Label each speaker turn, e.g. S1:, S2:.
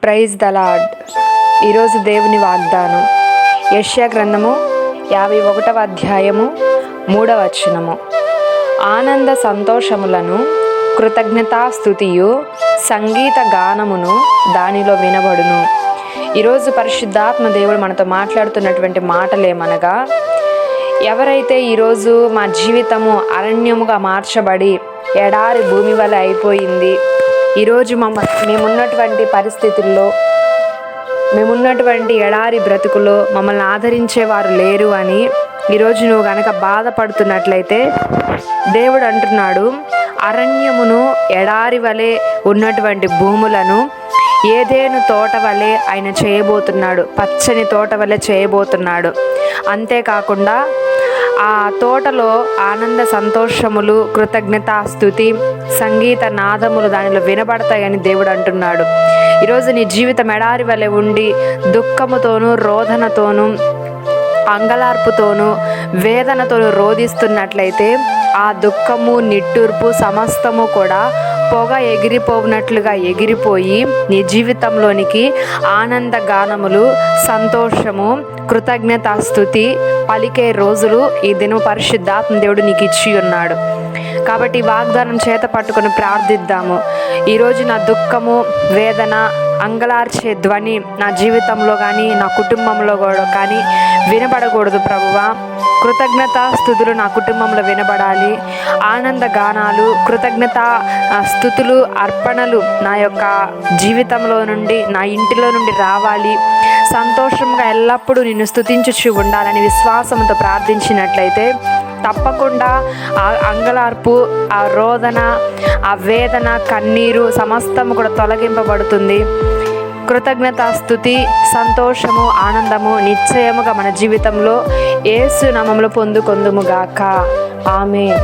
S1: Praise the lord. ఈరోజు దేవుని వాగ్దానం యెషయా గ్రంథము 51వ అధ్యాయము 3వ వచనము. ఆనంద సంతోషములను కృతజ్ఞతాస్తుతియు సంగీత గానమును దానిలో వినబడును. ఈరోజు పరిశుద్ధాత్మ దేవుడు మనతో మాట్లాడుతున్నటువంటి మాటలేమనగా, ఎవరైతే ఈరోజు మా జీవితము అరణ్యముగా మార్చబడి ఎడారి భూమి వల్ల అయిపోయింది, ఈరోజు మేమున్నటువంటి పరిస్థితుల్లో, మేమున్నటువంటి ఎడారి బ్రతుకులో మమ్మల్ని ఆదరించేవారు లేరు అని ఈరోజు నువ్వు గనక బాధపడుతున్నట్లయితే దేవుడు అంటున్నాడు, అరణ్యమును ఎడారి వలె ఉన్నటువంటి భూములను ఏదేను తోట వలె ఆయన చేయబోతున్నాడు, పచ్చని తోట వలె చేయబోతున్నాడు. అంతేకాకుండా ఆ తోటలో ఆనంద సంతోషములు, కృతజ్ఞతాస్తుతి, సంగీత నాదములు దానిలో వినబడతాయని దేవుడు అంటున్నాడు. ఈరోజు నీ జీవితం ఎడారి వలె ఉండి దుఃఖముతోనూ, రోదనతోనూ, అంగలార్పుతోనూ, వేదనతోనూ రోధిస్తున్నట్లయితే ఆ దుఃఖము, నిట్టూర్పు సమస్తము కూడా పొగ ఎగిరిపోనట్లుగా ఎగిరిపోయి నీ జీవితంలోనికి ఆనంద గానములు, సంతోషము, కృతజ్ఞతాస్తుతి పలికే రోజులు ఈ దినం పరిశుద్ధాత్మ దేవుడు నీకు ఇచ్చి ఉన్నాడు. కాబట్టి వాగ్దానం చేత పట్టుకొని ప్రార్థిద్దాము. ఈరోజు నా దుఃఖము, వేదన, అంగలార్చే ధ్వని నా జీవితంలో కానీ నా కుటుంబంలో కూడా కానీ వినబడకూడదు ప్రభువా. కృతజ్ఞతాస్తుతులు నా కుటుంబంలో వినబడాలి. ఆనంద గానాలు, కృతజ్ఞత స్తుతులు, అర్పణలు నా యొక్క జీవితంలో నుండి, నా ఇంటిలో నుండి రావాలి. సంతోషంగా ఎల్లప్పుడూ నిన్ను స్తుతించుచు ఉండాలని విశ్వాసంతో ప్రార్థించినట్లయితే తప్పకుండా ఆ అంగలార్పు, ఆ రోదన, ఆ వేదన, కన్నీరు సమస్తము కూడా తొలగింపబడుతుంది. కృతజ్ఞతాస్తుతి, సంతోషము, ఆనందము నిశ్చయముగా మన జీవితంలో యేసు నామములో పొందుకొందుముగాక. ఆమేన్.